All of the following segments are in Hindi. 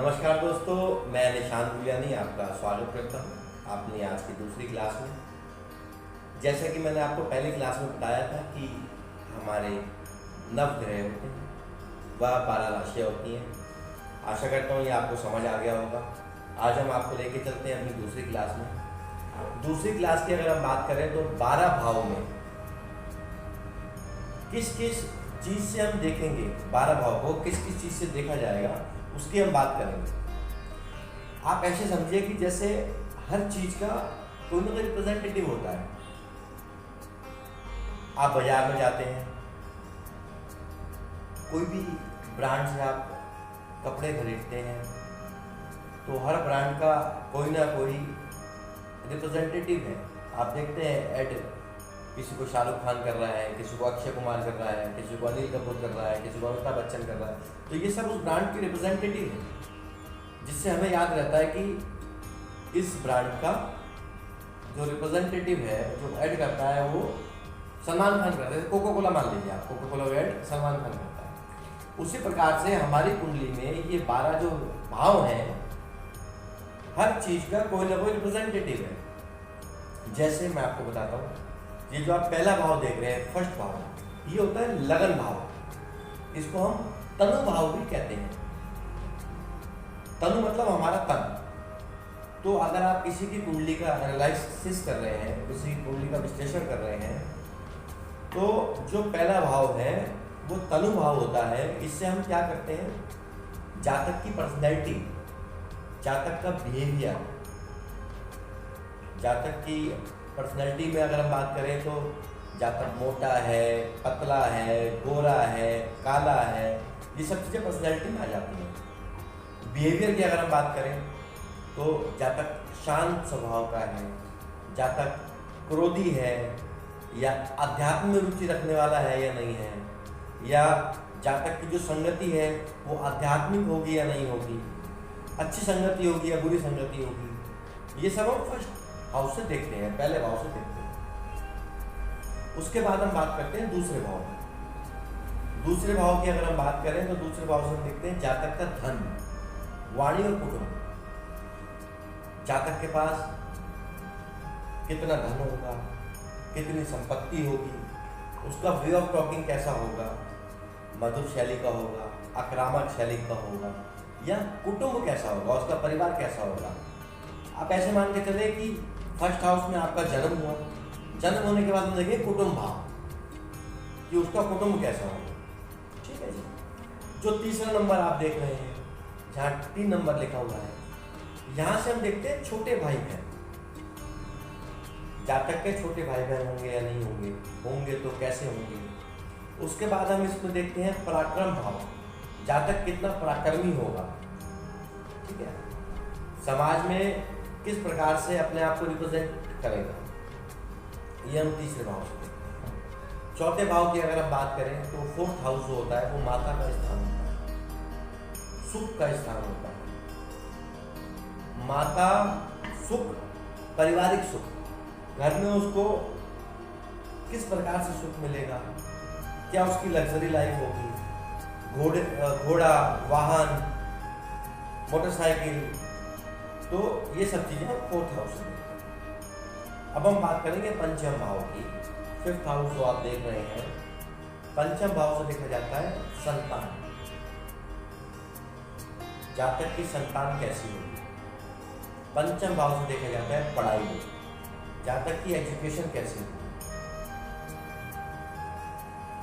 नमस्कार दोस्तों, मैं निशांत गुलियानी आपका स्वागत करता हूँ अपनी आज की दूसरी क्लास में। जैसा कि मैंने आपको पहली क्लास में बताया था कि हमारे नवग्रह होते हैं, वह 12 राशियाँ होती हैं। आशा करता हूँ ये आपको समझ आ गया होगा। आज हम आपको लेके चलते हैं अपनी दूसरी क्लास में। दूसरी क्लास की अगर हम बात करें तो 12 भाव में किस किस चीज़ से हम देखेंगे, 12 भाव को किस किस चीज़ से देखा जाएगा उसकी हम बात करेंगे। आप ऐसे समझिए कि जैसे हर चीज का कोई ना कोई रिप्रेजेंटेटिव होता है। आप बाजार में जाते हैं, कोई भी ब्रांड से आप कपड़े खरीदते हैं तो हर ब्रांड का कोई ना कोई रिप्रेजेंटेटिव है। आप देखते हैं ऐड, किसी को शाहरुख खान कर रहा है, किसी को अक्षय कुमार कर रहा है, किसी को अनिल कपूर कर रहा है, किसी को अमिताभ बच्चन कर रहा है। तो ये सब उस ब्रांड के रिप्रेजेंटेटिव है, जिससे हमें याद रहता है कि इस ब्रांड का जो रिप्रेजेंटेटिव है, जो ऐड करता है, वो सलमान खान करता है। कोको कोला मान लीजिए आप, coca cola ad Salman Khan करता है। उसी प्रकार से हमारी कुंडली में ये 12 जो भाव हैं, हर चीज का कोई ना कोई रिप्रेजेंटेटिव है। जैसे मैं आपको बताता हूँ, ये जो आप पहला भाव देख रहे हैं, फर्स्ट भाव, ये होता है लगन भाव। इसको हम तनु भाव भी कहते हैं। तनु मतलब हमारा तन। तो अगर आप किसी की कुंडली का एनालिसिस कर रहे हैं, किसी की कुंडली का विश्लेषण कर रहे हैं, तो जो पहला भाव है वो तनु भाव होता है। इससे हम क्या करते हैं, जातक की पर्सनैलिटी, जातक का बिहेवियर, जातक की पर्सनैलिटी में अगर हम बात करें तो जातक मोटा है, पतला है, गोरा है, काला है, ये सब चीज़ें पर्सनैलिटी में आ जाती हैं। बिहेवियर की अगर हम बात करें तो जातक शांत स्वभाव का है, जातक क्रोधी है, या अध्यात्म में रुचि रखने वाला है या नहीं है, या जातक की जो संगति है वो आध्यात्मिक होगी या नहीं होगी, अच्छी संगति होगी या बुरी संगति होगी। ये सब हम फर्स्ट हाउस से देखते हैं, पहले भाव से देखते हैं। उसके बाद हम बात करते हैं दूसरे भाव की। दूसरे भाव की अगर हम बात करें तो दूसरे भाव से हम देखते हैं जातक का धन, वाणी और कुटुंब। जातक के पास कितना धन होगा, कितनी संपत्ति होगी, उसका वे ऑफ टॉकिंग कैसा होगा, मधुर शैली का होगा, आक्रामक शैली का होगा, या कुटुंब कैसा होगा, उसका परिवार कैसा होगा। आप ऐसे मान के चले कि फर्स्ट हाउस में आपका जन्म हुआ, जन्म होने के बाद में देखिए कुटुंब भाव कि उसका कुटुंब कैसा होगा। ठीक है जी। जो तीसरा नंबर आप देख रहे हैं, जहाँ 3 नंबर लिखा हुआ है, यहाँ से हम देखते हैं छोटे भाई बहन। जातक के छोटे भाई बहन होंगे या नहीं होंगे, होंगे तो कैसे होंगे। उसके बाद हम इसको देखते हैं पराक्रम भाव, जातक कितना पराक्रमी होगा। ठीक है, समाज में किस प्रकार से अपने आप को रिप्रेजेंट करेगा, ये हम तीसरे भाव से देखते हैं। चौथे भाव की अगर हम बात करें तो फोर्थ हाउस जो होता है वो माता का स्थान होता है, सुख का स्थान होता है। माता सुख, पारिवारिक सुख, घर में उसको किस प्रकार से सुख मिलेगा, क्या उसकी लग्जरी लाइफ होगी, घोड़ा, वाहन, मोटरसाइकिल, तो ये सब चीजें हम फोर्थ हाउस से देखते हैं। अब हम बात करेंगे पंचम भाव की। फिफ्थ हाउस जो आप देख रहे हैं, पंचम भाव से देखा जाता है संतान। जातक की संतान कैसी होगी। पंचम भाव से देखा जाता है पढ़ाई, जातक की एजुकेशन कैसी होगी।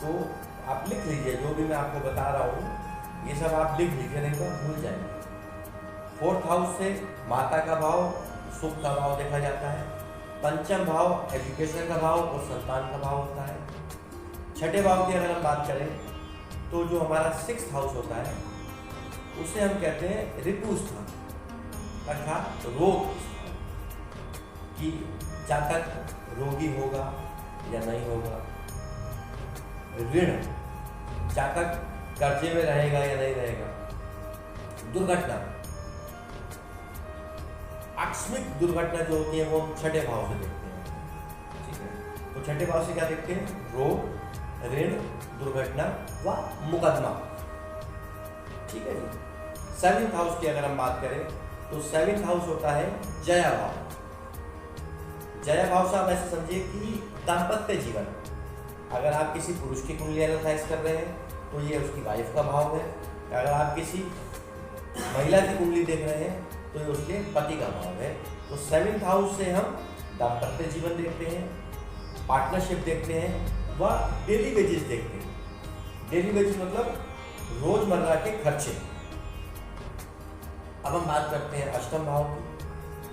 तो आप लिख लीजिए, जो भी मैं आपको बता रहा हूँ ये सब आप लिख लीजिए, नहीं तो आप भूल जाएंगे। फोर्थ हाउस से माता का भाव, सुख का भाव देखा जाता है। पंचम भाव एजुकेशन का भाव और संतान का भाव होता है। छठे भाव की अगर हम बात करें तो जो हमारा 6th हाउस होता है उसे हम कहते हैं ऋतु स्थान, अर्थात रोग स्थान, कि जातक रोगी होगा या नहीं होगा। ऋण, जातक कर्जे में रहेगा या नहीं रहेगा। दुर्घटना, आकस्मिक दुर्घटना जो होती है वो हम छठे भाव से देखते हैं। ठीक है, तो छठे भाव से क्या देखते हैं, रोग, ऋण, दुर्घटना व मुकदमा। ठीक है जी। सेवंथ हाउस की अगर हम बात करें तो सेवंथ हाउस होता है जया भाव। जया भाव से आप ऐसे समझिए कि दाम्पत्य जीवन। अगर आप किसी पुरुष की कुंडली एनालाइज कर रहे हैं तो ये उसकी वाइफ का भाव है। अगर आप किसी महिला की कुंडली देख रहे हैं तो ये उसके पति का भाव है। तो सेवंथ हाउस से हम दाम्पत्य जीवन देखते हैं, पार्टनरशिप देखते हैं व डेली वेजेस देखते हैं। डेली वेजेस मतलब रोजमर्रा के खर्चे। अब हम बात करते हैं अष्टम भाव की।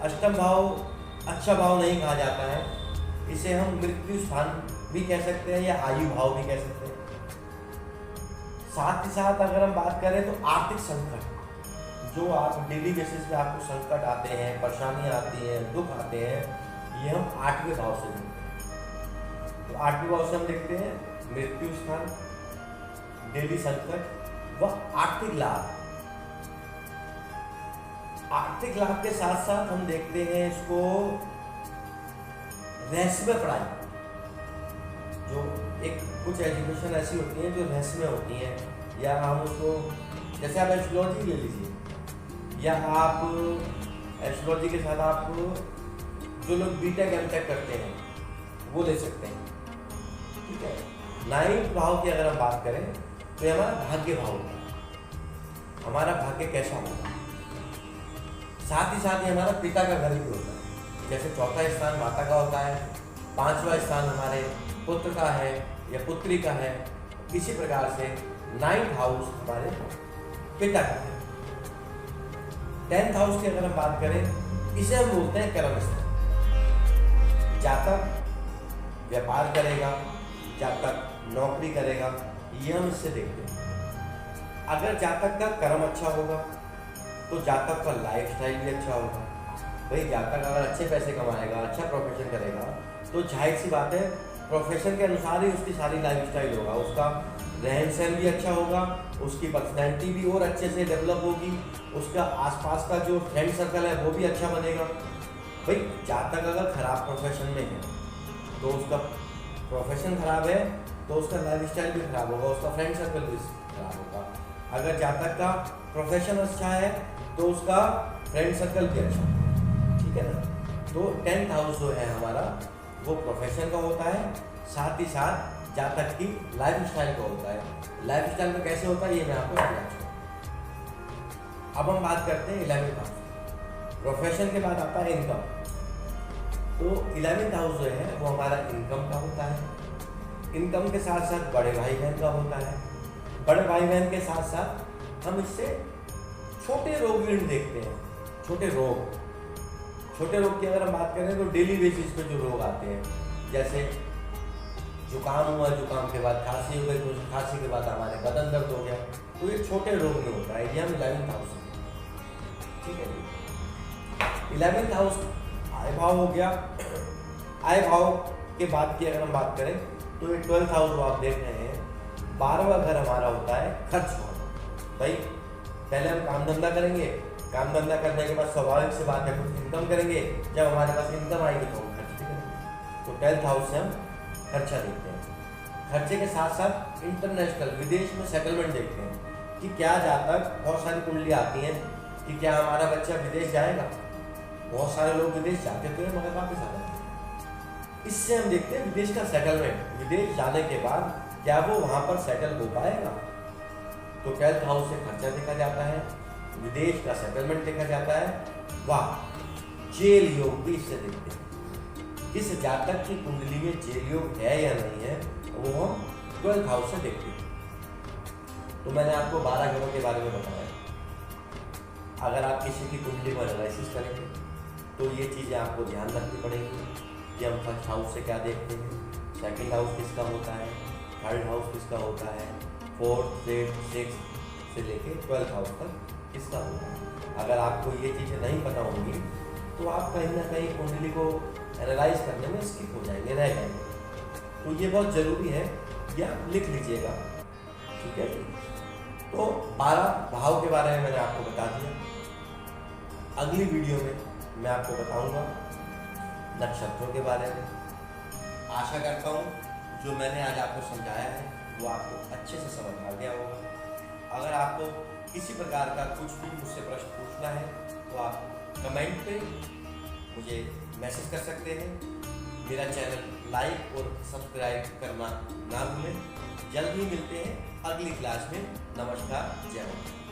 अष्टम भाव अच्छा भाव नहीं कहा जाता है, इसे हम मृत्यु स्थान भी कह सकते हैं या आयु भाव भी कह सकते हैं। साथ ही साथ अगर हम बात करें तो आर्थिक संकट, जो आप डेली बेसिस पे आपको संकट आते हैं, परेशानियां आती हैं, दुख आते हैं, ये हम 8वें भाव से देखते हैं। तो 8वें भाव से हम देखते हैं मृत्यु स्थान, डेली संकट व आर्थिक लाभ। आर्थिक लाभ के साथ साथ हम देखते हैं इसको रहस्यमय पढ़ाई। जो एक कुछ एजुकेशन ऐसी होती है जो रहस्यमय होती है, या हम उसको जैसे आप एस्ट्रोलॉजी ले लीजिए, या आप एस्ट्रोलॉजी के साथ आप जो लोग बीटेक एमटेक करते हैं वो ले सकते हैं। ठीक है। 9वें भाव की अगर हम बात करें तो ये हमारा भाग्य भाव होता है। हमारा भाग्य कैसा होगा, साथ ही साथ ये हमारा पिता का घर भी होता है। जैसे चौथा स्थान माता का होता है, 5वां स्थान हमारे पुत्र का है या पुत्री का है। इसी प्रकार से 9th हाउस हमारे पिता का है। 10th हाउस की अगर हम बात करें, इसे हम बोलते हैं कर्म स्थान। जातक व्यापार करेगा, जातक नौकरी करेगा, ये हम इससे देखते हैं। अगर जातक का कर्म अच्छा होगा तो जातक का लाइफस्टाइल भी अच्छा होगा। भाई जातक अगर अच्छे पैसे कमाएगा, अच्छा प्रोफेशन करेगा, तो जाहिर सी बात है प्रोफेशन के अनुसार ही उसकी सारी लाइफस्टाइल होगा। उसका रहन सहन भी अच्छा होगा, उसकी पर्सनैलिटी भी और अच्छे से डेवलप होगी, उसका आसपास का जो फ्रेंड सर्कल है वो भी अच्छा बनेगा। भाई जातक अगर खराब प्रोफेशन में है तो उसका प्रोफेशन खराब है तो उसका लाइफस्टाइल भी खराब होगा, उसका फ्रेंड सर्कल भी खराब होगा। अगर जातक का प्रोफेशन अच्छा है तो उसका फ्रेंड सर्कल भी अच्छा है। ठीक है ना। तो 10th हाउस जो है हमारा वो प्रोफेशन का होता है, साथ ही साथ जातक की लाइफस्टाइल का होता है। लाइफस्टाइल में कैसे होता है ये मैं आपको बताऊंगा। अब हम बात करते हैं 11th हाउस। प्रोफेशन के बाद आता है इनकम। तो 11th हाउस जो है वो हमारा इनकम का होता है। इनकम के साथ साथ बड़े भाई बहन का होता है। बड़े भाई बहन के साथ साथ हम इससे छोटे रोग ऋण देखते हैं। छोटे रोग की अगर हम बात करें तो डेली बेसिस पे जो रोग आते हैं, जैसे जुकाम हुआ, जुकाम के बाद खांसी हो गई, तो खांसी के बाद हमारे बदन दर्द हो गया, तो ये छोटे रोग में होता है। ये हम 11th हाउस है। ठीक है। 11th हाउस आय भाव हो गया। आय भाव के बाद की अगर हम बात करें तो ये 12th हाउस जो आप देख रहे हैं, 12वां घर हमारा होता है खर्च भाव। भाई पहले हम काम धंधा करेंगे, काम धंधा करने के बाद स्वाभाविक सी बात है कुछ इनकम करेंगे। जब हमारे पास इनकम आएगी तो हम खर्च करेंगे। तो 12th हाउस से हम खर्चा देखते हैं। खर्चे के साथ साथ इंटरनेशनल विदेश में सेटलमेंट देखते हैं कि क्या जातक, बहुत सारी कुंडली आती हैं कि क्या हमारा बच्चा विदेश जाएगा। बहुत सारे लोग विदेश जाते थे मगर वापस आ जाते हैं। इससे हम देखते हैं विदेश का सेटलमेंट। विदेश जाने के बाद क्या वो वहाँ पर सेटल हो पाएगा। तो 12th हाउस से खर्चा देखा जाता है, विदेश का सेटलमेंट देखा जाता है, वाह जेल योग भी इससे देखते हैं। किस जातक की कुंडली में जेल योग है या नहीं है वो हम 12th हाउस से देखते हैं। तो मैंने आपको 12 ग्रहों के बारे में बताया। अगर आप किसी की कुंडली को एनालिसिस करेंगे तो ये चीज़ें आपको ध्यान रखनी पड़ेगी कि हम फर्स्ट हाउस से क्या देखते हैं, सेकंड हाउस किसका होता है, थर्ड हाउस किसका होता है, 4th, 5th, 6th से लेके 12th हाउस तक किसका होता है। अगर आपको ये चीज़ें नहीं पता होंगी तो आप कहीं ना कहीं कुंडली को एनालाइज करने में स्किप हो जाएंगे, रह जाएंगे। तो ये बहुत ज़रूरी है, या लिख लीजिएगा। ठीक है जी। तो 12 भाव के बारे में मैंने आपको बता दिया। अगली वीडियो में मैं आपको बताऊंगा नक्षत्रों के बारे में। आशा करता हूँ जो मैंने आज आपको समझाया है वो आपको अच्छे से समझ आ गया होगा। अगर आपको किसी प्रकार का कुछ भी मुझसे प्रश्न पूछना है तो आप कमेंट पे मुझे मैसेज कर सकते हैं। मेरा चैनल लाइक और सब्सक्राइब करना ना भूलें। जल्द ही मिलते हैं अगली क्लास में। नमस्कार, जय हिंद।